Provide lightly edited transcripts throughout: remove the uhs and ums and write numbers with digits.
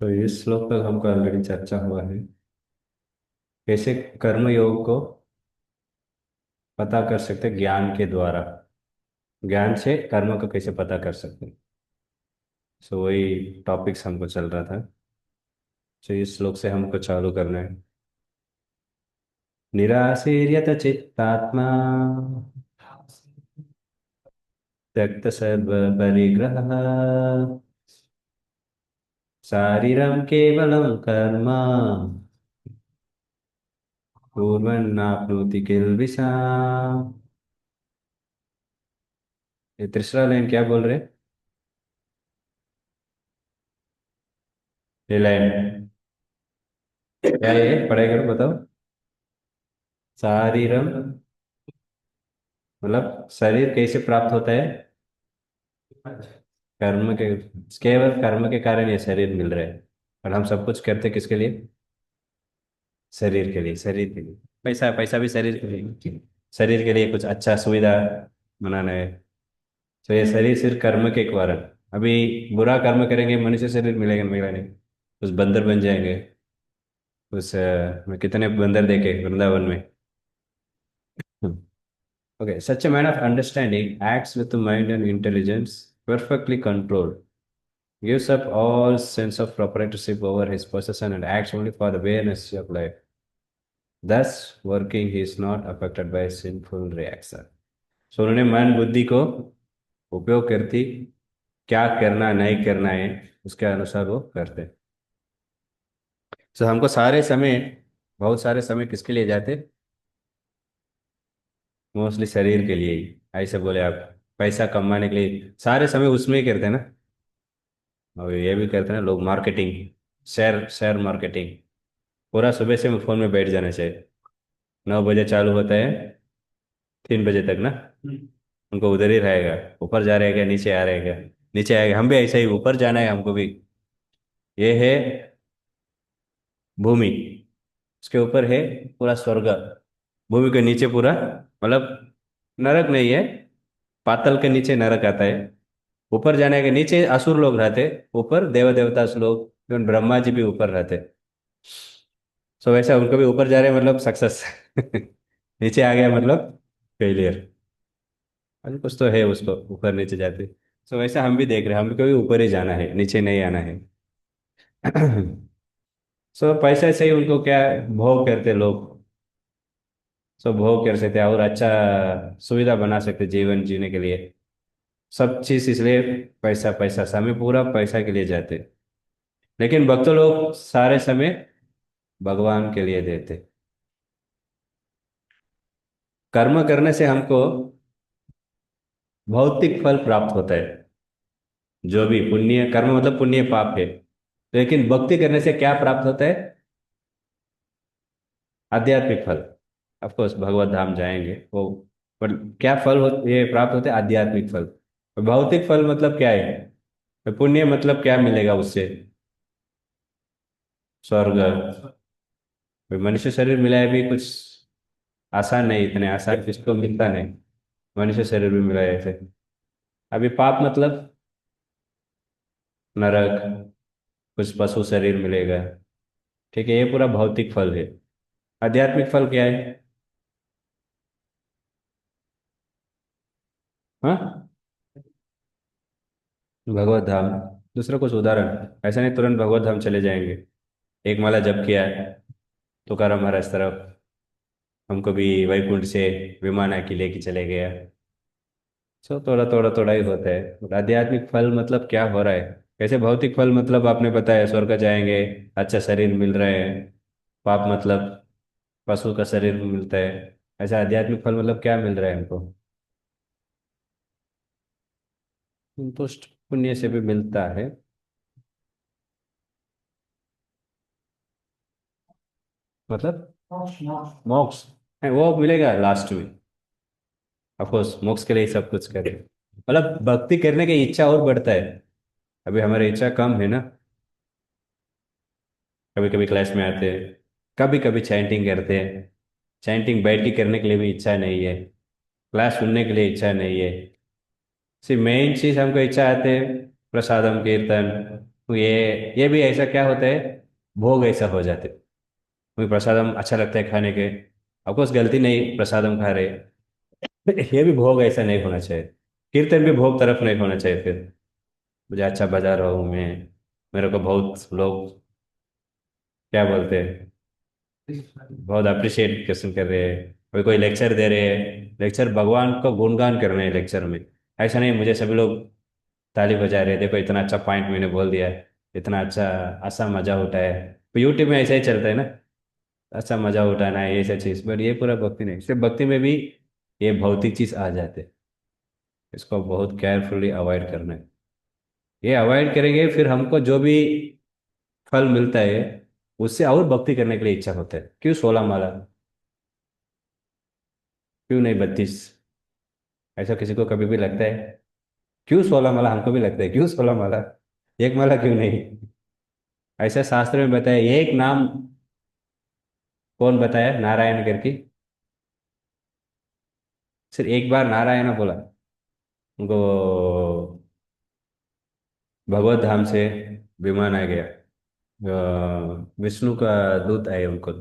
तो इस श्लोक पर हमको ऑलरेडी चर्चा हुआ है। कैसे कर्म योग को पता कर सकते हैं? ज्ञान के द्वारा। ज्ञान से कर्म को कैसे पता कर सकते हैं? सो वही टॉपिक्स हमको चल रहा था। तो इस श्लोक से हमको चालू करना है। निराशीर्यत चित्तात्मा त्यक्त सर्व परिग्रह शारीरम केवलम कर्म कुर्वन्नाप्नोति किल्बिषाम्। ये तीसरा लाइन क्या बोल रहे? ये लाइन क्या है? पढ़ाई करो, बताओ। शारीरम मतलब शरीर कैसे प्राप्त होता है? कर्म के। केवल कर्म के कारण ये शरीर मिल रहा है। और हम सब कुछ करते किसके लिए? शरीर के लिए, शरीर के लिए। पैसा पैसा भी शरीर के लिए। शरीर के लिए कुछ अच्छा सुविधा बनाना है। तो ये शरीर सिर्फ कर्म के कारण। अभी बुरा कर्म करेंगे, मनुष्य शरीर मिलेगा मिलेगा नहीं। उस बंदर बन जाएंगे। उस में कितने बंदर देखे वृंदावन में। Okay, such a man of understanding acts with the mind and intelligence perfectly controlled, gives up all sense of proprietorship over his possession and acts only for the awareness of life. Thus, working he is not affected by sinful reaction. So उन्होंने मन बुद्धि को उपयोग करती, क्या करना नहीं करना है उसके अनुसार वो करते। तो हमको सारे समय, बहुत सारे समय किसके लिए जाते? मोस्टली शरीर के लिए ही। ऐसे बोले आप। पैसा कमाने के लिए सारे समय उसमें ही करते हैं ना। और ये भी करते हैं ना लोग, मार्केटिंग, शेयर शेयर मार्केटिंग। पूरा सुबह से फोन में बैठ जाना चाहिए। 9 बजे चालू होता है, 3 बजे तक ना। उनको उधर ही रहेगा। ऊपर जा रहेगा, नीचे आ रहेगा। नीचे आएगा, हम भी ऐसे ही ऊपर जाना है हमको भी। ये है भूमि। उसके ऊपर है पूरा स्वर्ग। भूमि के नीचे पूरा मतलब नरक नहीं है। पाताल के नीचे नरक आता है। ऊपर जाने के नीचे असुर लोग रहते। ऊपर देव देवता लोग, इवन ब्रह्मा जी भी ऊपर रहते। सो वैसे उनको भी ऊपर जा रहे हैं मतलब सक्सेस। नीचे आ गया मतलब फेलियर। अभी कुछ तो है उसको ऊपर नीचे जाते। सो वैसा हम भी देख रहे हैं, हमको भी ऊपर ही जाना है, नीचे नहीं आना है। सो पैसे से ही उनको क्या भोग करते लोग। सो भोग कर सकते और अच्छा सुविधा बना सकते जीवन जीने के लिए। सब चीज इसलिए पैसा पैसा, समय पूरा पैसा के लिए जाते। लेकिन भक्त लोग सारे समय भगवान के लिए देते। कर्म करने से हमको भौतिक फल प्राप्त होता है। जो भी पुण्य कर्म मतलब पुण्य पाप है। लेकिन भक्ति करने से क्या प्राप्त होता है? आध्यात्मिक फल। ऑफ कोर्स भगवत धाम जाएंगे वो। पर क्या फल ये प्राप्त होते हैं? आध्यात्मिक फल। और भौतिक फल मतलब क्या है? तो पुण्य मतलब क्या मिलेगा उससे? स्वर्ग। कोई मनुष्य शरीर मिला है भी कुछ आसान नहीं, इतने आसान किसको मिलता नहीं। मनुष्य शरीर भी मिला है ऐसे। अभी पाप मतलब नरक, कुछ पशु शरीर मिलेगा। ठीक है, ये पूरा भौतिक फल है। आध्यात्मिक फल क्या है? हाँ, भगवत धाम। दूसरा कुछ उदाहरण? ऐसा नहीं तुरंत भगवत धाम चले जाएंगे। एक माला जप किया है, तुकाराम महाराज तरफ, हमको भी वैकुंठ से विमान आके लेके चले गया। सो थोड़ा थोड़ा थोड़ा ही होता है। और आध्यात्मिक फल मतलब क्या हो रहा है? कैसे भौतिक फल मतलब आपने बताया स्वर्ग जाएंगे, अच्छा शरीर मिल रहा है। पाप मतलब पशु का शरीर मिलता है। ऐसा आध्यात्मिक फल मतलब क्या मिल रहा है हमको? संतुष्ट पुण्य से भी मिलता है। मतलब मोक्ष है, वो मिलेगा लास्ट में। ऑफकोर्स मोक्ष के लिए ही सब कुछ करें। मतलब भक्ति करने की इच्छा और बढ़ता है। अभी हमारी इच्छा कम है ना। कभी कभी क्लास में आते हैं, कभी कभी चैंटिंग करते हैं। चैंटिंग बैठ के करने के लिए भी इच्छा नहीं है। क्लास सुनने के लिए इच्छा नहीं है। सिर्फ मेन चीज हमको इच्छा आते है प्रसादम कीर्तन, तो ये भी ऐसा क्या होता है, भोग ऐसा हो जाते, कोई प्रसादम अच्छा लगता है खाने के, ऑफकोर्स गलती नहीं, प्रसादम खा रहे, ये भी भोग ऐसा नहीं होना चाहिए। कीर्तन भी भोग तरफ नहीं होना चाहिए फिर, मुझे अच्छा बजा रहा हूँ मैं, मेरे को बहुत लोग क्या बोलते हैं, बहुत अप्रिशिएट क्वेश्चन कर रहे हैं, कोई कोई लेक्चर दे रहे हैं, लेक्चर भगवान का गुणगान कर रहे हैं लेक्चर में, ऐसा नहीं मुझे सभी लोग ताली बजा रहे हैं, देखो इतना अच्छा पॉइंट मैंने बोल दिया है, इतना अच्छा अच्छा मजा उठाया है, तो यूट्यूब में ऐसा ही चलता है ना, अच्छा मजा उठाना है ये सब चीज़, बट ये पूरा भक्ति नहीं, सिर्फ भक्ति में भी ये भौतिक चीज आ जाते हैं, इसको बहुत केयरफुली अवॉइड करना है, ये अवॉइड करेंगे फिर हमको जो भी फल मिलता है उससे और भक्ति करने के लिए इच्छा होता है, क्यों 16 माला, क्यों नहीं 32, ऐसा किसी को कभी भी लगता है, क्यों 16 माला, हमको भी लगता है क्यों 16 माला, एक माला क्यों नहीं, ऐसा शास्त्र में बताया, एक नाम कौन बताया, नारायण करके, सिर्फ एक बार नारायण बोला, उनको भगवत धाम से विमान आ गया, विष्णु का दूत आए उनको,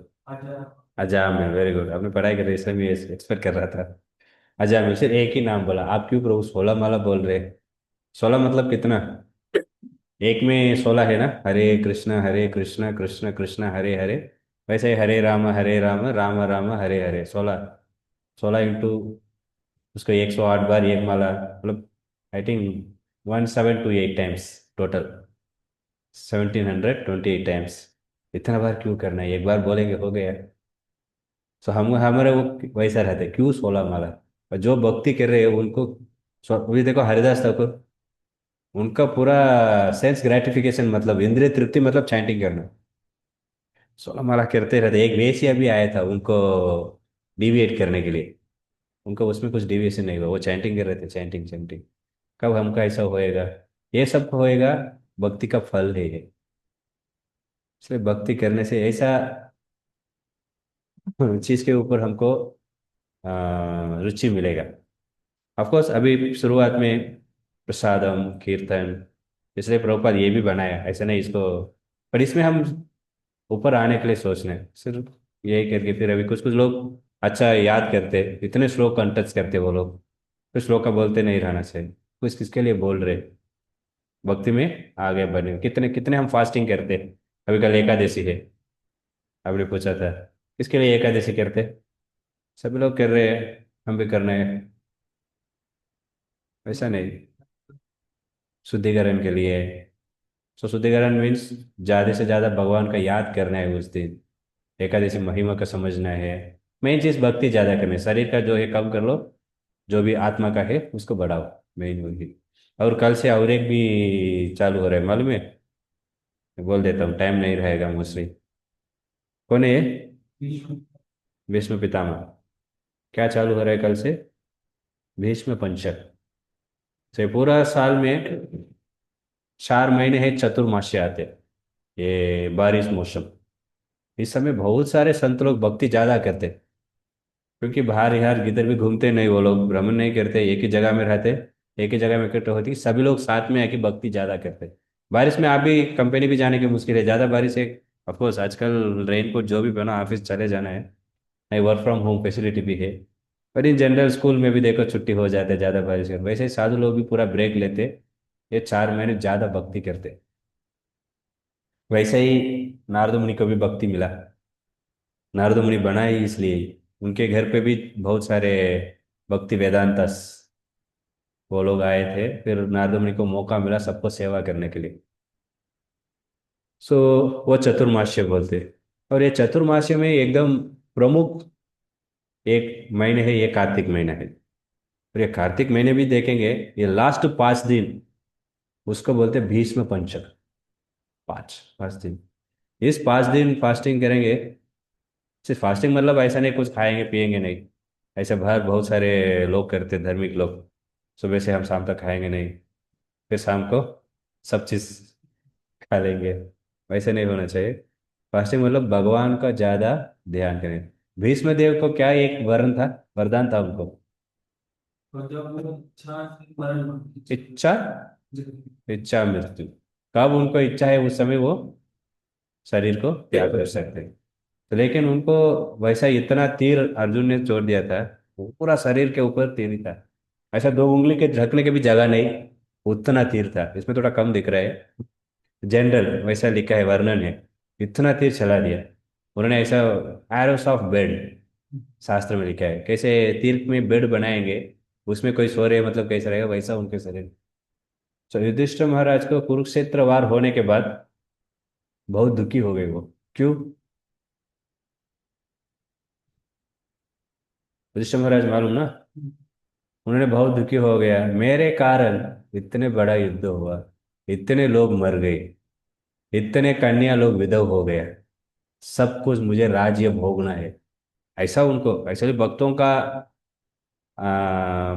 अजामिल, वेरी गुड, आपने पढ़ाई कर रही इसलिए मैं एक्सपेक्ट कर रहा था, अजामिल सिर्फ एक ही नाम बोला, आप क्यों प्रभु 16 माला बोल रहे, 16 मतलब कितना, एक में 16 है ना, हरे कृष्ण कृष्ण कृष्ण हरे हरे, वैसे ही हरे राम राम राम हरे हरे, 16, 16 इंटू उसको 108 बार एक माला, मतलब I think 1728 times total, 1728 times, इतना बार क्यों करना है, एक बार बोलेंगे हो गया, तो हम हमारे वो वैसा रहता है, क्यों 16 माला, और जो भक्ति कर रहे हैं उनको, अभी देखो हरिदास ठाकुर, उनका पूरा सेंस ग्रेटिफिकेशन मतलब इंद्रिय तृप्ति मतलब चैंटिंग करना, 16 माला करते रहते, एक वेश्या भी आया था उनको डिविएट करने के लिए, उनको उसमें कुछ डिविएशन नहीं हुआ, वो चैंटिंग कर रहे थे, चैंटिंग चैंटिंग, कब हमका ऐसा होएगा, ये सब होएगा, भक्ति का फल है ये, इसलिए भक्ति करने से ऐसा चीज के ऊपर हमको रुचि मिलेगा, ऑफकोर्स अभी शुरुआत में प्रसादम कीर्तन, इसलिए प्रभुपाद ये भी बनाया, ऐसा नहीं इसको, पर इसमें हम ऊपर आने के लिए सोच रहे हैं सिर्फ, यही करके फिर अभी कुछ कुछ लोग अच्छा याद करते, इतने श्लोक कंटच करते वो लोग, तो श्लोक का बोलते नहीं रहना चाहिए, कुछ किसके लिए बोल रहे, भक्ति में आगे बढ़ने, कितने कितने हम फास्टिंग करते, अभी कल एकादशी है, आपने पूछा था किसके लिए एकादशी करते, सभी लोग कर रहे हैं, हम भी करना है, वैसा नहीं, शुद्धिकरण के लिए, तो शुद्धिकरण मीन्स ज्यादा से ज्यादा भगवान का याद करना है उस दिन, एकादशी महिमा का समझना है, मेन चीज भक्ति ज्यादा करना है, शरीर का जो है कम कर लो, जो भी आत्मा का है उसको बढ़ाओ, मेन वही, और कल से और एक भी चालू हो रहा है मालूम है, मैं बोल देता हूँ, टाइम नहीं रहेगा मोस्टली, कौन है ये, भीष्म पितामह, क्या चालू हो रहा है कल से, भीष्म पंचक, से पूरा साल में 4 महीने हैं चतुर्मास्य आते हैं, ये बारिश मौसम, इस समय बहुत सारे संत लोग भक्ति ज्यादा करते हैं, क्योंकि बाहर यार किधर भी घूमते नहीं, वो लोग भ्रमण नहीं करते, एक ही जगह में रहते, एक ही जगह में इकट्ठे होती, सभी लोग साथ में आके भक्ति ज्यादा करते, बारिश में आप भी कंपनी भी जाने की मुश्किल है, ज्यादा बारिश है, ऑफकोर्स आजकल रेनकोट जो भी पहना ऑफिस चले जाना है, नहीं वर्क फ्रॉम होम फैसिलिटी भी है, पर इन जनरल स्कूल में भी देखो छुट्टी हो जाते है ज्यादा बारिश में, वैसे ही साधु लोग भी पूरा ब्रेक लेते, ये 4 महीने ज्यादा भक्ति करते, वैसे ही नारद मुनि को भी भक्ति मिला, नारद मुनि बनाए इसलिए, उनके घर पे भी बहुत सारे भक्ति वेदांतस वो लोग आए थे, फिर नारद मुनि को मौका मिला सबको सेवा करने के लिए, सो वो चतुर्मास्य बोलते, और ये चतुर्मास्य में एकदम प्रमुख एक महीने है, ये कार्तिक महीना है, और ये कार्तिक महीने भी देखेंगे, ये लास्ट 5 दिन उसको बोलते हैं भीष्म पंचक, 5 5 दिन, इस 5 दिन फास्टिंग करेंगे, सिर्फ फास्टिंग मतलब ऐसा नहीं कुछ खाएंगे पिएंगे नहीं, ऐसे बाहर बहुत सारे लोग करते धार्मिक लोग, सुबह से हम शाम तक खाएंगे नहीं, फिर शाम को सब चीज खा लेंगे, वैसे नहीं होना चाहिए, फास्टिंग मतलब भगवान का ज्यादा ध्यान करें, भीष्म देव को क्या एक वरण था, वरदान था उनको, इच्छा, इच्छा मृत्यु, कब उनको इच्छा है उस समय वो शरीर को त्याग कर सकते हैं। तो लेकिन उनको वैसा इतना तीर अर्जुन ने छोड़ दिया था, वो पूरा शरीर के ऊपर तीर ही था। ऐसा दो उंगली के झकने की भी जगह नहीं, उतना तीर था। इसमें थोड़ा कम दिख रहा है, जनरल वैसा लिखा है, वर्णन है। इतना तीर चला दिया उन्होंने ऐसा। एरोस ऑफ बेड शास्त्र में लिखा है, कैसे तीर में बेड बनाएंगे, उसमें कोई सो रहे मतलब कैसा रहेगा, वैसा उनके शरीर। तो युधिष्ठिर महाराज को कुरुक्षेत्र वार होने के बाद बहुत दुखी हो गए वो। क्यों? युधिष्ठिर महाराज मालूम ना, उन्होंने बहुत दुखी हो गया, मेरे कारण इतने बड़ा युद्ध हुआ, इतने लोग मर गए, इतने कन्या लोग विधव हो गया, सब कुछ मुझे राज्य भोगना है। ऐसा उनको एक्चुअली भक्तों का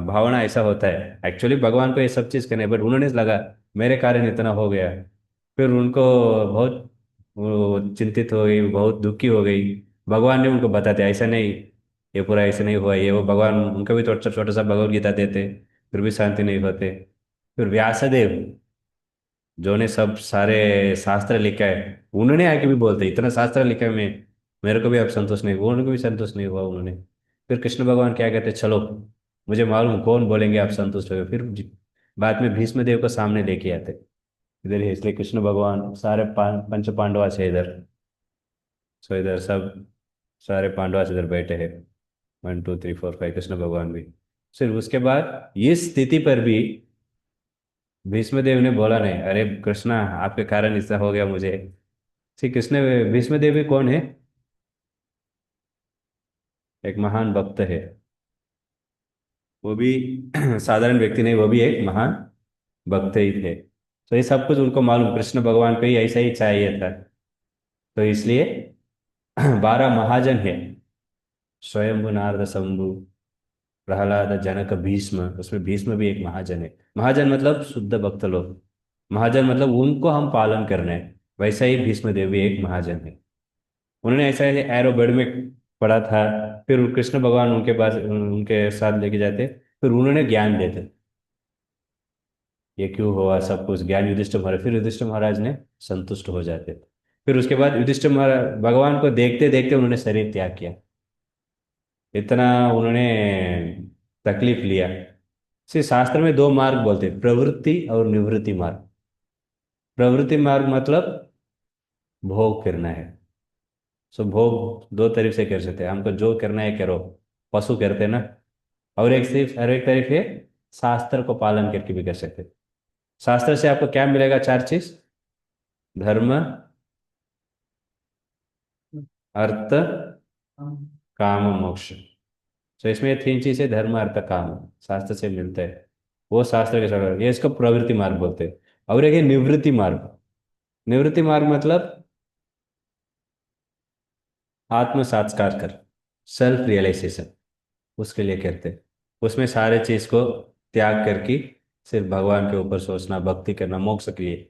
भावना ऐसा होता है, एक्चुअली भगवान को ये सब चीज करने, बट उन्होंने लगा मेरे कारण इतना हो गया। फिर उनको बहुत वो चिंतित हो गई, बहुत दुखी हो गई। भगवान ने उनको बताते ऐसा नहीं, ये पूरा ऐसे नहीं हुआ, ये वो। भगवान उनको भी छोटा छोटा सा भगवत गीता देते, फिर भी शांति नहीं होते। फिर व्यासदेव जो ने सब सारे शास्त्र लिखा है, उन्होंने आके भी बोलते इतना शास्त्र लिखा है, मैं मेरे को भी अब संतोष नहीं हुआ, उनको भी संतोष नहीं हुआ उन्होंने। फिर कृष्ण भगवान क्या कहते, चलो मुझे मालूम कौन बोलेंगे आप संतुष्ट हो, फिर बाद में भीष्म देव को सामने लेके आते इधर ही। इसलिए कृष्ण भगवान सारे पंच पांडवा से इधर, सो इधर सब सारे पांडवा से इधर बैठे हैं। 1 2 3 4 5 कृष्ण भगवान भी। फिर उसके बाद इस स्थिति पर भी भीष्मदेव ने बोला नहीं, अरे कृष्णा आपके कारण ऐसा हो गया मुझे। श्री कृष्ण भीष्मदेव भी कौन है? एक महान भक्त है वो भी। साधारण व्यक्ति नहीं, वो भी एक महान भक्त ही थे। तो ये सब कुछ उनको मालूम, कृष्ण भगवान को ही ऐसा ही चाहिए था। तो इसलिए 12 महाजन है, स्वयंभु नारद शंभु प्रहलाद जनक भीष्म, उसमें भीष्म भी एक महाजन है। महाजन मतलब शुद्ध भक्त लोग, महाजन मतलब उनको हम पालन करना है। वैसा ही भीष्म देव भी एक महाजन है। उन्होंने ऐसा ऐसे एरो बेड में पढ़ा था। फिर कृष्ण भगवान उनके पास उनके साथ लेके जाते, फिर उन्होंने ज्ञान देते, ये क्यों हुआ सब कुछ ज्ञान युधिष्ठिर महाराज, फिर युधिष्ठिर महाराज ने संतुष्ट हो जाते। फिर उसके बाद युधिष्ठिर महाराज भगवान को देखते देखते उन्होंने शरीर त्याग किया। इतना उन्होंने तकलीफ लिया। से शास्त्र में 2 मार्ग बोलते हैं, प्रवृत्ति और निवृत्ति मार्ग। प्रवृत्ति मार्ग मतलब भोग करना है। सो भोग 2 तरीके से कर सकते हैं, हमको जो करना है करो, पशु करते हैं ना। और एक तरीके शास्त्र को पालन करके भी कर सकते हैं। शास्त्र से आपको क्या मिलेगा? 4 चीज, धर्म, अर्थ, काम, मोक्ष। तो इसमें ये 3 चीज है, धर्म अर्थ काम, शास्त्र से मिलता है। वो शास्त्र के साथ ये इसको प्रवृत्ति मार्ग बोलते हैं। और एक है निवृत्ति मार्ग। निवृत्ति मार्ग मतलब आत्म साक्षात्कार कर, सेल्फ रियलाइजेशन, उसके लिए करते हैं। उसमें सारे चीज को त्याग करके सिर्फ भगवान के ऊपर सोचना, भक्ति करना, मोक्ष के लिए।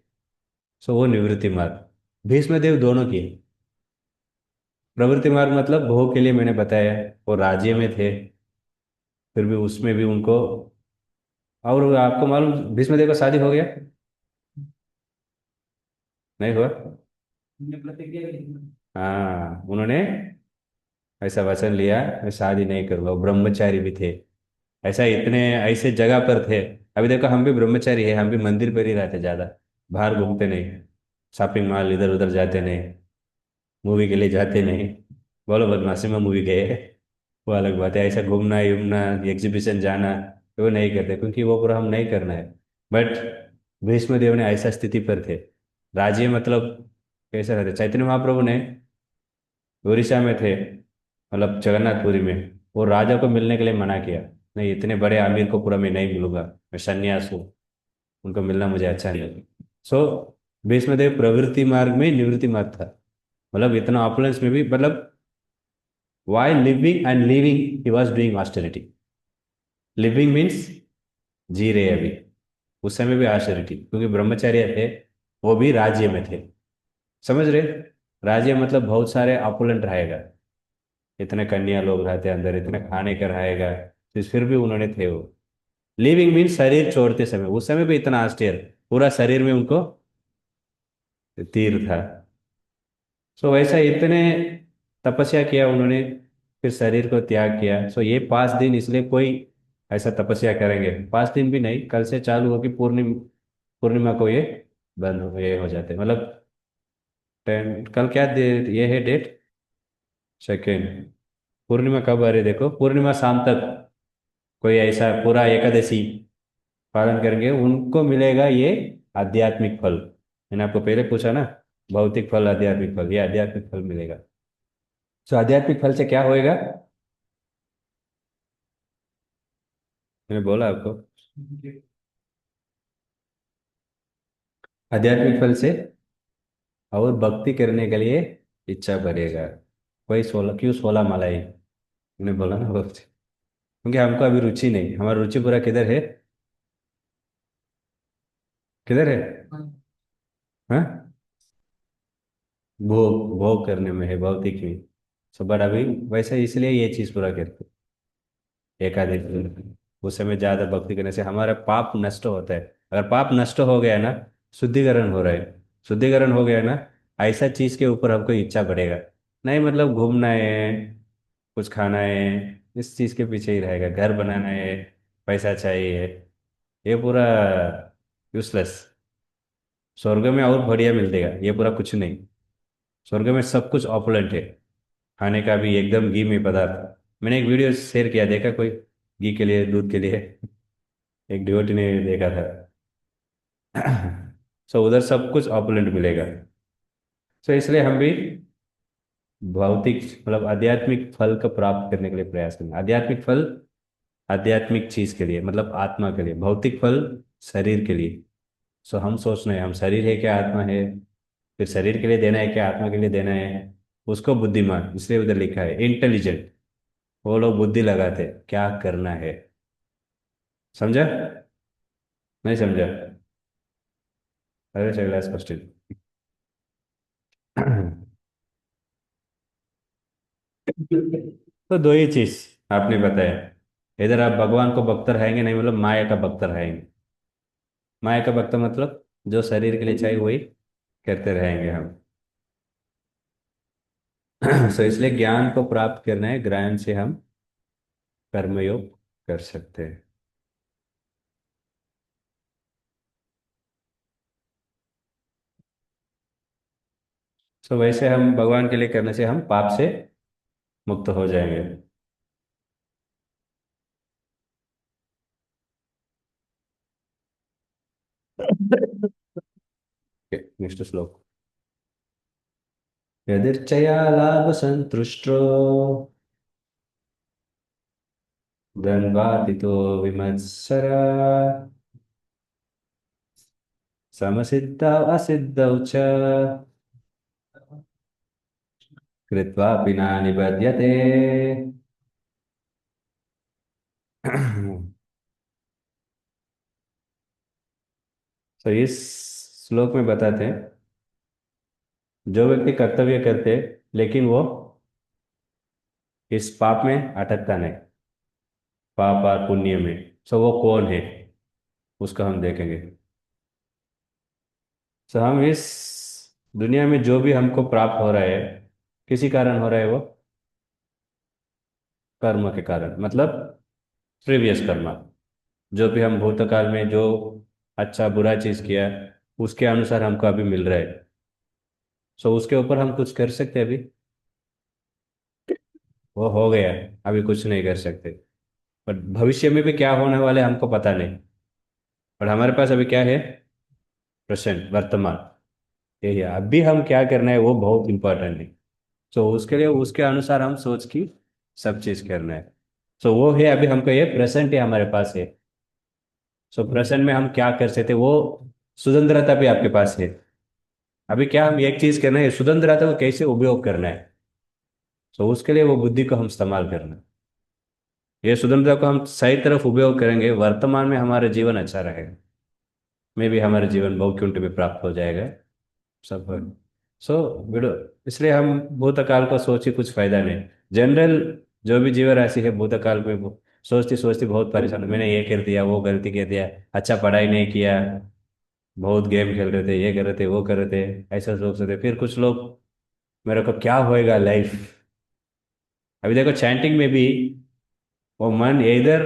सो वो निवृत्ति मार्ग। भीष्म देव दोनों की। प्रवृत्ति मार्ग मतलब भोग के लिए मैंने बताया, वो राज्य में थे, फिर भी उसमें भी उनको। और आपको मालूम भीष्म देव का शादी हो गया? नहीं हुआ? हाँ, उन्होंने ऐसा वचन लिया, मैं शादी नहीं करूंगा। वो ब्रह्मचारी भी थे, ऐसा इतने ऐसे जगह पर थे। अभी देखो हम भी ब्रह्मचारी है, हम भी मंदिर पर ही रहते ज्यादा, बाहर घूमते नहीं, शॉपिंग मॉल इधर उधर जाते नहीं, मूवी के लिए जाते नहीं। बोलो बदमाशी में मूवी गए, वो अलग बात है। ऐसा घूमना घूमना, एग्जीबिशन जाना, तो वो नहीं करते, क्योंकि वो पूरा हम नहीं करना है। बट भीष्म देव ने ऐसा स्थिति पर थे, राज्य मतलब कैसे रहते। चैतन्य महाप्रभु ने उड़ीसा में थे, मतलब जगन्नाथपुरी में, वो राजा को मिलने के लिए मना किया, नहीं इतने बड़े आमिर को पूरा मैं नहीं मिलूंगा, मैं सन्यास हूँ, उनको मिलना मुझे अच्छा नहीं लगा। सो भीष्मदेव प्रवृत्ति मार्ग में निवृत्ति मार्ग था, मतलब इतना ऑपुलेंस में भी, मतलब while living and living he was doing austerity। Living means जी रहे अभी, उस समय भी ऑस्टेरिटी, क्योंकि ब्रह्मचर्य थे, वो भी राज्य में थे। समझ रहे? राज्य मतलब बहुत सारे ऑपुलेंट रहेगा, इतने कन्या लोग रहते अंदर, इतने खाने का रहेगा, तो फिर भी उन्होंने थे वो। लिविंग मीन्स शरीर छोड़ते समय, उस समय भी इतना आश्चर्य, पूरा शरीर में उनको तीर था। सो वैसा इतने तपस्या किया उन्होंने, फिर शरीर को त्याग किया। सो ये 5 दिन इसलिए कोई ऐसा तपस्या करेंगे, 5 दिन भी नहीं, कल से चालू होगी पूर्णिमा, पूर्णिमा को ये बंद हो, ये हो जाते हैं मतलब 10, कल क्या ये है डेट, सेकेंड। पूर्णिमा कब आ रही है देखो, पूर्णिमा शाम तक कोई ऐसा पूरा एकादशी पालन करेंगे उनको मिलेगा ये आध्यात्मिक फल। मैंने आपको पहले पूछा ना, भौतिक फल आध्यात्मिक फल, ये आध्यात्मिक फल मिलेगा। तो आध्यात्मिक फल से क्या होएगा, मैंने बोला आपको, आध्यात्मिक फल से और भक्ति करने के लिए इच्छा बढ़ेगा। कोई 16 क्यों 16 मालाएं, मैंने बोला ना वो, क्योंकि हमको अभी रुचि नहीं, हमारा रुचि पूरा किधर है, किधर है, हाँ, भोग भोग करने में है, भौतिक में। सो बट अभी वैसे इसलिए ये चीज पूरा करते, एकादशी उस समय ज्यादा भक्ति करने से हमारा पाप नष्ट होता है। अगर पाप नष्ट हो गया ना, शुद्धिकरण हो रहा है, शुद्धिकरण हो गया ना, ऐसा चीज के ऊपर हमको इच्छा बढ़ेगा। नहीं मतलब घूमना है, कुछ खाना है, इस चीज के पीछे ही रहेगा, घर बनाना है, पैसा चाहिए, ये पूरा यूजलेस। स्वर्ग में और बढ़िया मिल देगा, ये पूरा कुछ नहीं। स्वर्ग में सब कुछ ऑपुलेंट है, खाने का भी एकदम घी में पदार्थ। मैंने एक वीडियो शेयर किया, देखा कोई, घी के लिए, दूध के लिए, एक डिवोटी ने देखा था। सो उधर सब कुछ ऑपुलेंट मिलेगा। सो इसलिए हम भी भौतिक मतलब आध्यात्मिक फल को प्राप्त करने के लिए प्रयास करें। आध्यात्मिक फल आध्यात्मिक चीज के लिए मतलब आत्मा के लिए, भौतिक फल शरीर के लिए। सो हम सोच रहे हैं हम शरीर है क्या आत्मा है, फिर शरीर के लिए देना है क्या आत्मा के लिए देना है, उसको बुद्धिमान, इसलिए उधर लिखा है इंटेलिजेंट। वो लोग बुद्धि लगाते हैं, क्या करना है, समझा, नहीं समझा, अरे चल क्वेश्चन। तो दो ही चीज आपने बताया, इधर आप भगवान को भक्त रहेंगे, नहीं मतलब माया का भक्त रहेंगे। माया का भक्त मतलब जो शरीर के लिए चाहिए वही करते रहेंगे हम। सो इसलिए ज्ञान को प्राप्त करना है, ज्ञान से हम कर्मयोग कर सकते हैं। सो वैसे हम भगवान के लिए करने से हम पाप से मुक्त हो जाएंगे। नेक्स्ट श्लोक। यदिच्छया लाभ संतुष्टो धनवादितो विमत्सरा समसिद्धौ असिद्धौ च कृत्वापि न निबध्यते। तो इस श्लोक में बताते हैं, जो व्यक्ति कर्तव्य करते लेकिन वो इस पाप में अटकता नहीं, पाप और पुण्य में, सो वो कौन है, उसका हम देखेंगे। सो हम इस दुनिया में जो भी हमको प्राप्त हो रहा है, किसी कारण हो रहा है वो, कर्म के कारण मतलब प्रीवियस कर्म, जो भी हम भूतकाल में जो अच्छा बुरा चीज किया, उसके अनुसार हमको अभी मिल रहा है। सो उसके ऊपर हम कुछ कर सकते हैं अभी, वो हो गया, अभी कुछ नहीं कर सकते। पर भविष्य में भी क्या होने वाले हमको पता नहीं। पर हमारे पास अभी क्या है, प्रेजेंट वर्तमान, यही है, अभी हम क्या करना है वो बहुत इंपॉर्टेंट है। सो उसके लिए उसके अनुसार हम सोच की सब चीज करना है। सो वो है अभी हमको, ये प्रेजेंट है हमारे पास है। सो प्रेजेंट में हम क्या कर सकते वो स्वतंत्रता भी आपके पास है। अभी क्या हम एक चीज करना है, स्वतंत्रता को कैसे उपयोग करना है, सो उसके लिए वो बुद्धि को हम इस्तेमाल करना है। ये स्वतंत्रता को हम सही तरफ उपयोग करेंगे, वर्तमान में हमारा जीवन अच्छा रहेगा, में भी हमारा जीवन वैकुंठ में प्राप्त हो जाएगा सब। सो बिड़ो, इसलिए हम भूतकाल को सोचे कुछ फायदा नहीं। जनरल जो भी जीवराशि है भूतकाल में वो सोचती सोचती बहुत परेशान, मैंने ये कर दिया, वो गलती कर दिया, अच्छा पढ़ाई नहीं किया, बहुत गेम खेल रहे थे, ये कर रहे थे, वो कर रहे थे, ऐसा सोच रहे थे। फिर कुछ लोग, मेरे को क्या होएगा लाइफ। अभी देखो चैंटिंग में भी वो मन इधर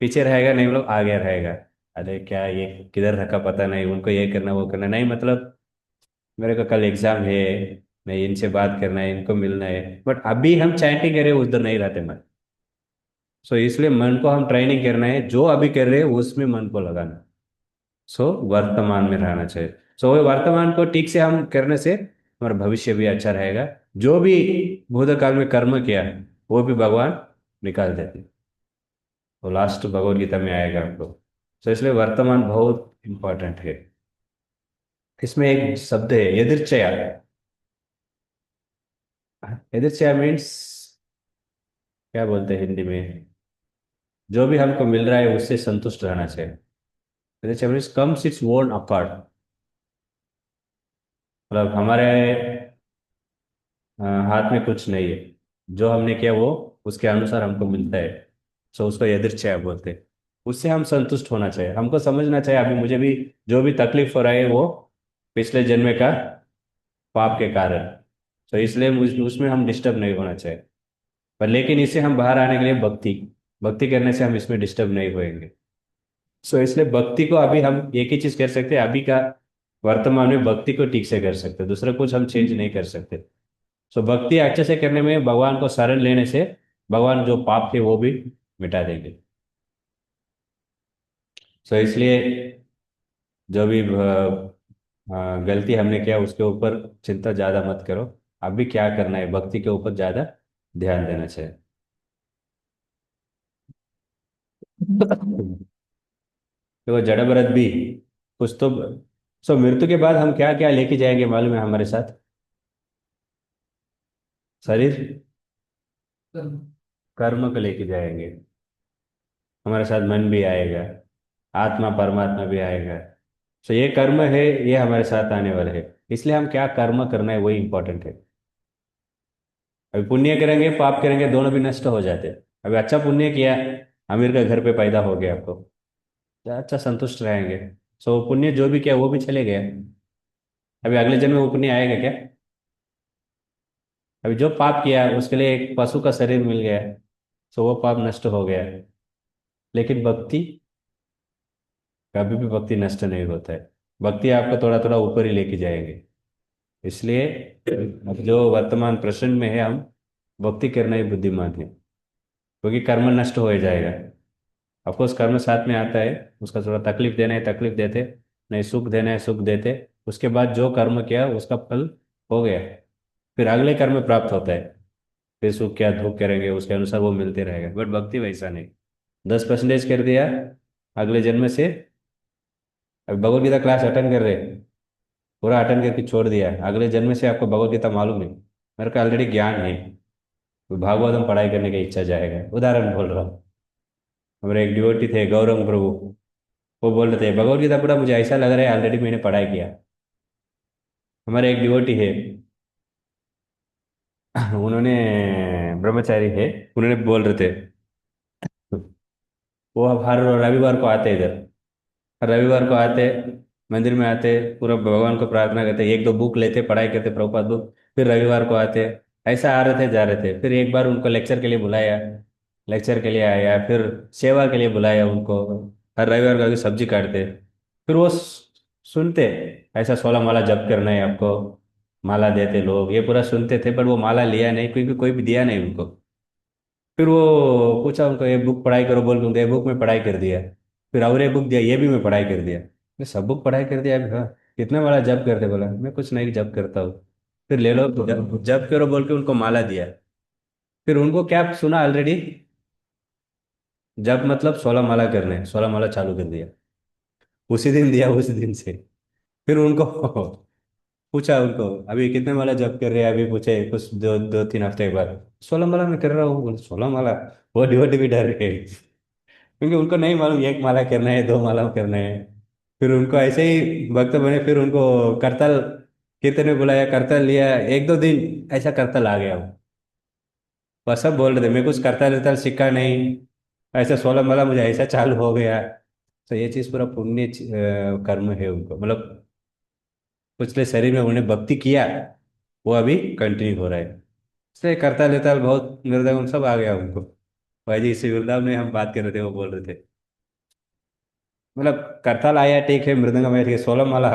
पीछे रहेगा, नहीं लोग आगे रहेगा। अरे क्या ये किधर रखा पता नहीं, उनको ये करना वो करना नहीं, मतलब मेरे को कल एग्जाम है, नहीं इनसे बात करना है, इनको मिलना है, बट अभी हम चैंटिंग कर रहे हैं, उधर नहीं रहते मन। सो इसलिए मन को हम ट्रेनिंग करना है, जो अभी कर रहे हैं उसमें मन को लगाना। सो वर्तमान में रहना चाहिए। सो वो वर्तमान को ठीक से हम करने से हमारा भविष्य भी अच्छा रहेगा। जो भी भूतकाल में कर्म किया है वो भी भगवान निकाल देते हैं। वो लास्ट भगवत गीता में आएगा हमको। सो इसलिए वर्तमान बहुत इंपॉर्टेंट है। इसमें एक शब्द है यदिर्चया। यदिर्चया मीन्स, क्या बोलते हैं हिंदी में, जो भी हमको मिल रहा है उससे संतुष्ट रहना चाहिए। यदिर्चया means comes its own accord. मतलब हमारे हाथ में कुछ नहीं है, जो हमने किया वो उसके अनुसार हमको मिलता है। सो उसको यदृच्छया बोलते हैं। उससे हम संतुष्ट होना चाहिए। हमको समझना चाहिए अभी मुझे भी जो भी तकलीफ हो रहा है वो पिछले जन्म का पाप के कारण। तो इसलिए उसमें हम डिस्टर्ब नहीं होना चाहिए। पर लेकिन इससे हम बाहर आने के लिए भक्ति, भक्ति करने से हम इसमें डिस्टर्ब नहीं होएंगे। सो इसलिए भक्ति को अभी हम एक ही चीज कर सकते हैं, अभी का वर्तमान में भक्ति को ठीक से कर सकते हैं, दूसरा कुछ हम चेंज नहीं कर सकते। सो भक्ति अच्छे से करने में भगवान को शरण लेने से भगवान जो पाप थे वो भी मिटा देंगे। सो इसलिए जो भी गलती हमने किया उसके ऊपर चिंता ज्यादा मत करो। अभी क्या करना है, भक्ति के ऊपर ज्यादा ध्यान देना चाहिए। तो वो जड़ भरत भी कुछ तो। सो मृत्यु के बाद हम क्या क्या लेके जाएंगे मालूम है हमारे साथ? शरीर, कर्म को लेके जाएंगे। हमारे साथ मन भी आएगा, आत्मा परमात्मा भी आएगा। सो ये कर्म है, ये हमारे साथ आने वाले है। इसलिए हम क्या कर्म करना है वही इंपॉर्टेंट है। अभी पुण्य करेंगे पाप करेंगे दोनों भी नष्ट हो जाते हैं। अभी अच्छा पुण्य किया, अमीर का घर पे पैदा हो गया आपको, तो अच्छा संतुष्ट रहेंगे। सो पुण्य जो भी किया वो भी चले गए। अभी अगले जन्म में वो पुण्य आएगा क्या? अभी जो पाप किया उसके लिए एक पशु का शरीर मिल गया, सो वो पाप नष्ट हो गया। लेकिन भक्ति, कभी भी भक्ति नष्ट नहीं होता है। भक्ति आपको थोड़ा थोड़ा ऊपर ही लेके जाएंगे। इसलिए अब जो वर्तमान प्रश्न में है, हम भक्ति करना ही बुद्धिमान है, क्योंकि कर्म नष्ट हो ही जाएगा। अफकोर्स कर्म साथ में आता है, उसका थोड़ा तकलीफ देना है तकलीफ देते, नहीं सुख देना है सुख देते। उसके बाद जो कर्म किया उसका फल हो गया, फिर अगले कर्म प्राप्त होता है। फिर सुख क्या दुख करेंगे उसके अनुसार वो मिलते रहेगा। बट भक्ति वैसा नहीं, 10% कर दिया अगले जन्म से। अभी भगवत गीता क्लास अटेंड कर रहे हैं, पूरा अटेंड करके छोड़ दिया, अगले जन्म से आपको भगवत गीता मालूम नहीं, मेरे को ऑलरेडी ज्ञान है, तो भागवतम पढ़ाई करने की इच्छा जाएगा। उदाहरण बोल रहा हूँ। हमारे एक डिवोटी थे गौरंग प्रभु, वो बोल रहे थे भगवत गीता पूरा मुझे ऐसा लग रहा है ऑलरेडी मैंने पढ़ाई किया। हमारे एक डिवोटी है, उन्होंने, ब्रह्मचारी है, उन्होंने बोल रहे थे, वो अब हर रविवार को आते इधर, हर रविवार को आते, मंदिर में आते, पूरा भगवान को प्रार्थना करते, एक दो बुक लेते पढ़ाई करते प्रभुपाद बुक, फिर रविवार को आते। ऐसा आ रहे थे जा रहे थे। फिर एक बार उनको लेक्चर के लिए बुलाया, लेक्चर के लिए आया, फिर सेवा के लिए बुलाया उनको। हर रविवार को आके सब्जी काटते, फिर वो सुनते, ऐसा 16 माला जप करना है आपको, माला देते लोग, ये पूरा सुनते थे, पर वो माला लिया नहीं क्योंकि कोई भी दिया नहीं उनको। फिर वो पूछा उनको, ये बुक पढ़ाई करो बोल के उनको ये बुक में पढ़ाई कर दिया। फिर और ये बुक दिया, ये भी मैं पढ़ाई कर दिया। मैं सब बुक पढ़ाई कर दिया अभी, हाँ कितना बड़ा जप करते, बोला मैं कुछ नहीं जप करता हूँ। फिर ले लो जप करो बोल के उनको माला दिया। फिर उनको क्या सुना ऑलरेडी, जप मतलब 16 माला करने, 16 माला चालू कर दिया। उसी दिन दिया, उसी दिन से। फिर उनको पूछा उनको अभी कितने माला जप कर रहे हैं, अभी पूछे कुछ दो दो 3 हफ्ते के बाद, 16 माला में कर रहा हूँ। बोले 16 माला? वो डिवोटी भी डर गए, क्योंकि उनको नहीं मालूम एक माला करना है 2 माला करना है। फिर उनको ऐसे ही भक्त बने, फिर उनको करताल कीर्तन में बुलाया, करताल लिया, 1 2 दिन ऐसा करताल आ गया वो। बस सब बोल रहे थे मैं कुछ करताल वर्ताल सीखा नहीं, ऐसा 16 माला मुझे ऐसा चालू हो गया। तो ये चीज पूरा पुण्य कर्म है उनको, मतलब पिछले शरीर में उन्होंने भक्ति किया, वो अभी कंटिन्यू हो रहा है। इसलिए करता लेता बहुत मृदंगम सब आ गया उनको। भाई जी इसी वृंदावन में हम बात कर रहे थे, वो बोल रहे थे, मतलब करताल आया ठीक है, मृदंगम आया ठीक है, 16 माला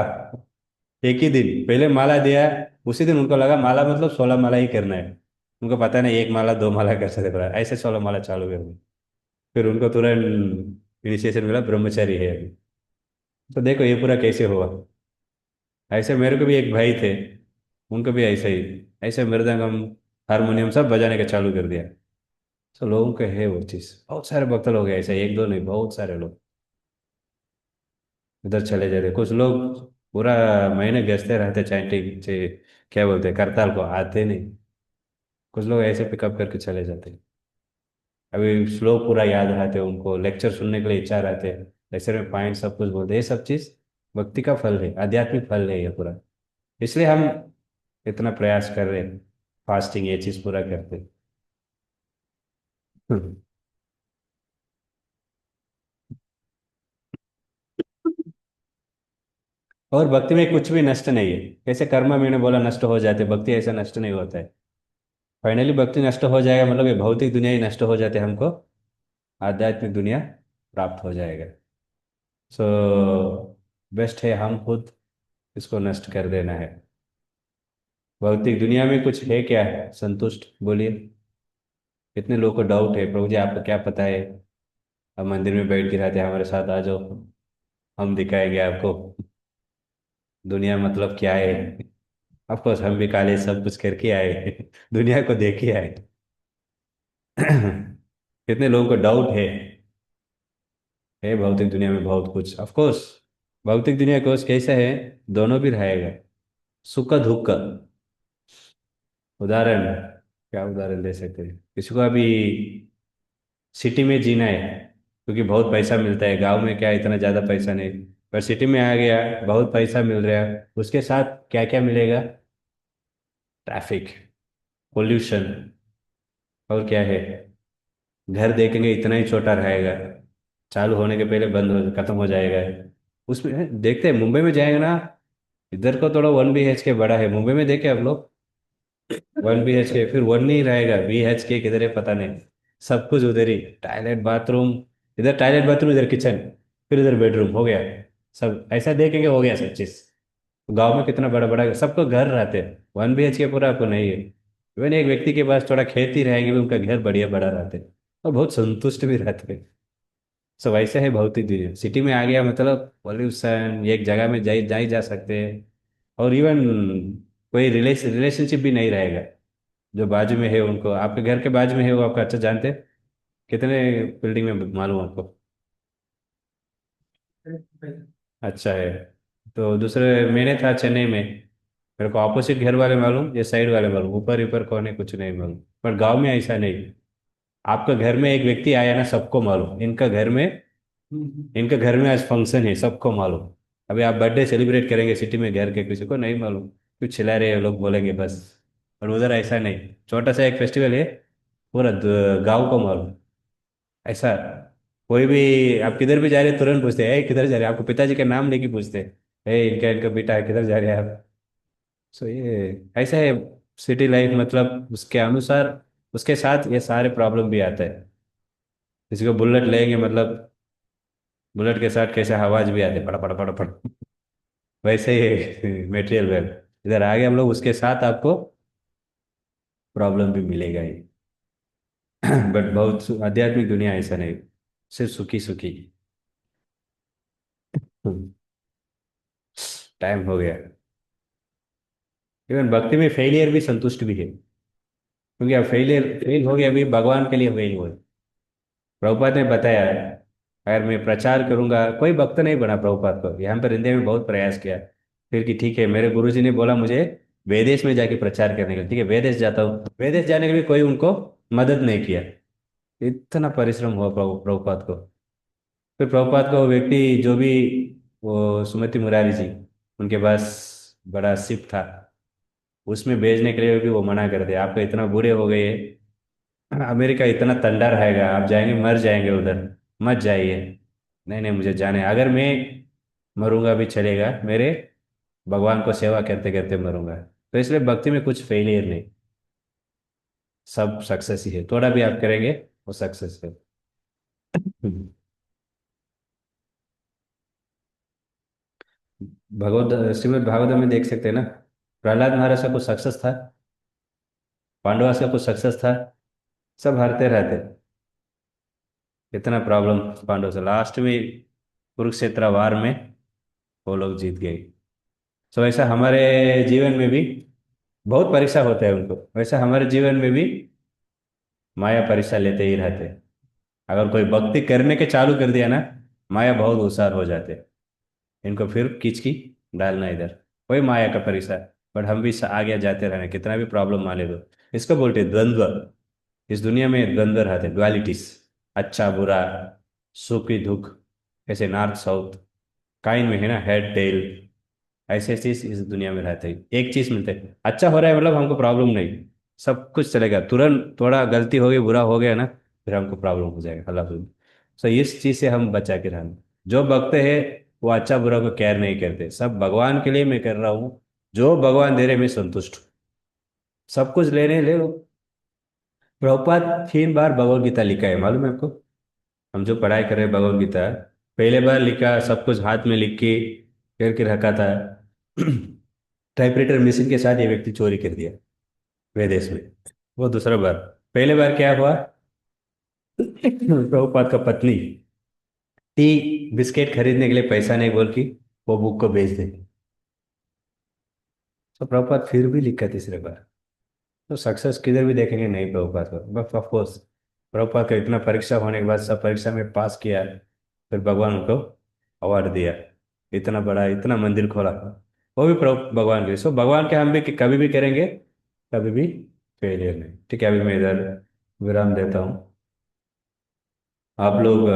एक ही दिन पहले माला दिया, उसी दिन उनको लगा माला मतलब 16 माला ही करना है। उनको पता नहीं एक माला 2 माला कर सकते, पड़ा ऐसे 16 माला चालू कर दी। फिर उनको तुरंत इनिशिएशन मिला, ब्रह्मचारी है अभी। तो देखो ये पूरा कैसे हुआ। ऐसे मेरे को भी एक भाई थे, उनको भी ऐसे ही, ऐसे मृदंगम हारमोनियम सब बजाने का चालू कर दिया। तो लोगों को है वो चीज, बहुत सारे भक्त लोग हैं ऐसे, एक दो नहीं बहुत सारे लोग उधर चले जा रहे। कुछ लोग पूरा महीने व्यस्ते रहते चैंटिंग से, क्या बोलते हैं, करताल को आते नहीं। कुछ लोग ऐसे पिकअप करके चले जाते हैं। अभी श्लोक पूरा याद रहते हैं उनको, लेक्चर सुनने के लिए इच्छा रहते हैं, लेक्चर में पॉइंट सब कुछ बोलते हैं। ये सब चीज भक्ति का फल है, आध्यात्मिक फल है ये पूरा। इसलिए हम इतना प्रयास कर रहे हैं, फास्टिंग ये चीज पूरा करते हैं। और भक्ति में कुछ भी नष्ट नहीं है। कैसे कर्म मैंने बोला नष्ट हो जाते, भक्ति ऐसा नष्ट नहीं होता है। फाइनली भक्ति नष्ट हो जाएगा मतलब ये भौतिक दुनिया ही नष्ट हो जाते, हमको आध्यात्मिक दुनिया प्राप्त हो जाएगा। सो बेस्ट है हम खुद इसको नष्ट कर देना है। भौतिक दुनिया में कुछ है क्या है संतुष्ट, बोलिए। कितने लोगों को डाउट है, प्रभु जी आपको क्या पता है, हम मंदिर में बैठ के रहते हैं, हमारे साथ आ जाओ, हम दिखाएंगे आपको दुनिया मतलब क्या है। ऑफकोर्स हम भी काले सब कुछ करके आए, दुनिया को देख के आए। कितने लोगों को डाउट है भौतिक दुनिया में बहुत कुछ। ऑफकोर्स भौतिक दुनिया कोर्स कैसा है, दोनों भी रहेगा, सुख दुख का। उदाहरण, क्या उदाहरण दे सकते हैं, किसी को अभी सिटी में जीना है क्योंकि बहुत पैसा मिलता है, गांव में क्या इतना ज़्यादा पैसा नहीं, पर सिटी में आ गया, बहुत पैसा मिल रहा है, उसके साथ क्या क्या मिलेगा, ट्रैफिक, पोल्यूशन, और क्या है, घर देखेंगे इतना ही छोटा रहेगा, चालू होने के पहले बंद हो खत्म हो जाएगा। उसमें देखते हैं मुंबई में जाएंगे ना, इधर को थोड़ा 1 BHK बड़ा है, मुंबई में देखे आप लोग 1 BHK, फिर वन नहीं रहेगा, BHK किधर है पता नहीं, सब कुछ उधर ही, टॉयलेट बाथरूम, इधर टॉयलेट बाथरूम इधर किचन, फिर इधर बेडरूम हो गया, सब ऐसा देखेंगे हो गया सब चीज। गाँव में कितना बड़ा बड़ा सबको घर रहते हैं, 1 BHK पूरा आपको नहीं है। इवन एक व्यक्ति के पास थोड़ा खेती रहेंगे भी, उनका घर बढ़िया बड़ा रहते हैं और बहुत संतुष्ट भी रहते हैं। सब ऐसे है भौतिक दुनिया। सिटी में आ गया मतलब पॉल्यूशन, एक जगह में जा ही जा सकते हैं, और इवन कोई रिलेशनशिप भी नहीं रहेगा। जो बाजू में है उनको, आपके घर के बाजू में है वो आपको अच्छा जानते हैं, कितने बिल्डिंग में मालूम आपको। अच्छा है। तो दूसरे मैंने था चेन्नई में, मेरे को ऑपोजिट घर वाले मालूम, ये साइड वाले मालूम, ऊपर ऊपर कौन है कुछ नहीं मालूम। पर गांव में ऐसा नहीं, आपका घर में एक व्यक्ति आया ना सबको मालूम, इनका घर में आज फंक्शन है सबको मालूम। अभी आप बर्थडे सेलिब्रेट करेंगे सिटी में, घर के किसी को नहीं मालूम, कुछ चिल्ला रहे हैं लोग बोलेंगे बस। और उधर ऐसा नहीं, छोटा सा एक फेस्टिवल है, पूरा गांव को मालूम। ऐसा कोई भी, आप किधर भी जा रहे हैं तुरंत पूछते हैं, किधर जा रहे हैं, आपको पिताजी का नाम लेके पूछते हैं, इनका इनका बेटा है, किधर जा रहे हैं आप। सो ये ऐसा है सिटी लाइफ, मतलब उसके अनुसार, उसके साथ ये सारे प्रॉब्लम भी आते हैं। किसी को बुलेट लेंगे मतलब, बुलेट के साथ कैसे आवाज भी आती है, पड़ पड़ पड़ पड़, वैसे ही मेटेरियल वेल इधर आगे हम लोग, उसके साथ आपको प्रॉब्लम भी मिलेगा ही। बट बहुत आध्यात्मिक दुनिया ऐसा नहीं, सिर्फ सुखी सुखी। टाइम हो गया। इवन भक्ति में फेलियर भी संतुष्ट भी है, क्योंकि अब फेल हो गया, अभी भगवान के लिए फेल हुए। प्रभुपाद ने बताया, अगर मैं प्रचार करूंगा, कोई भक्त नहीं बना प्रभुपाद को, यहाँ पर इंडिया में बहुत प्रयास किया, फिर कि ठीक है मेरे गुरुजी ने बोला मुझे विदेश में जाके प्रचार करने के लिए, ठीक है विदेश जाता हूँ, विदेश जाने के लिए कोई उनको मदद नहीं किया। इतना परिश्रम हुआ प्रभुपाद को। फिर प्रभुपाद को वो व्यक्ति जो भी, वो सुमति मुरारी जी, उनके पास बड़ा शिप था, उसमें भेजने के लिए भी वो मना कर दिया, आप तो इतना बूढ़े हो गए, अमेरिका इतना ठंडा रहेगा, आप जाएंगे मर जाएंगे उधर, मत जाइए। नहीं नहीं, मुझे जाने, अगर मैं मरूंगा भी चलेगा, मेरे भगवान को सेवा करते करते मरूंगा। तो इसलिए भक्ति में कुछ फेलियर नहीं, सब सक्सेस ही है, थोड़ा भी आप करेंगे वो सक्सेस है। हम्म। भगवत श्रीमद् भागवत में देख सकते हैं ना, प्रहलाद महाराज का कुछ सक्सेस था, पांडवा का कुछ सक्सेस था, सब हारते रहते। इतना प्रॉब्लम पांडव से, लास्ट में कुरुक्षेत्र वार में वो लोग जीत गए। तो ऐसा हमारे जीवन में भी बहुत परीक्षा होता है उनको, वैसा हमारे जीवन में भी माया परीक्षा लेते ही रहते हैं। अगर कोई भक्ति करने के चालू कर दिया ना, माया बहुत होशियार हो जाते हैं, इनको फिर खींच की डालना इधर, वही माया का परीक्षा। बट हम भी आगे जाते रहना, कितना भी प्रॉब्लम मान ले दो। इसको बोलते हैं द्वंद्व। इस दुनिया में द्वंद्व रहते, डुअलिटीज, अच्छा बुरा, सुख की दुख, ऐसे नॉर्थ साउथ, काइन में है ना, हेड टेल, ऐसे चीज इस दुनिया में रहते हैं। एक चीज मिलते है, अच्छा हो रहा है मतलब हमको प्रॉब्लम नहीं, सब कुछ चलेगा, तुरंत थोड़ा गलती हो गई, बुरा हो गया ना, फिर हमको प्रॉब्लम हो जाएगा, अल्लाह सुन। सो इस चीज से हम बचा के रहना। जो भक्त है वो अच्छा बुरा को केयर नहीं करते, सब भगवान के लिए मैं कर रहा हूँ, जो भगवान दे रहे मैं संतुष्ट हूँ, सब कुछ लेने ले लो। प्रभुपाद 3 बार भगवत गीता लिखा है, मालूम है आपको? हम जो पढ़ाई कर रहे हैं भगवत गीता, पहले बार लिखा सब कुछ हाथ में लिख के करके रखा था। टाइपराइटर मशीन के साथ ये व्यक्ति चोरी कर दिया विदेश में। वो दूसरा बार, पहले बार क्या हुआ, प्रभुपाद का पत्नी टी बिस्किट खरीदने के लिए पैसा नहीं बोल की वो बुक को बेच दे, तो प्रभुपाद फिर भी लिखा तीसरे बार। तो सक्सेस किधर भी देखेंगे नहीं प्रभुपाद को, बट ऑफ कोर्स प्रभुपाद का इतना परीक्षा होने के बाद सब परीक्षा में पास किया, फिर भगवान उनको अवार्ड दिया, इतना बड़ा इतना मंदिर खोला, वो भी प्रभु भगवान के लिए। सो भगवान के हम भी कभी भी करेंगे, कभी भी फेलियर नहीं। ठीक है, अभी मैं इधर विराम देता हूँ। आप लोग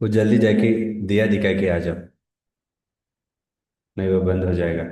वो जल्दी जाके दिया दिखा के आ जाओ, नहीं वो बंद हो जाएगा।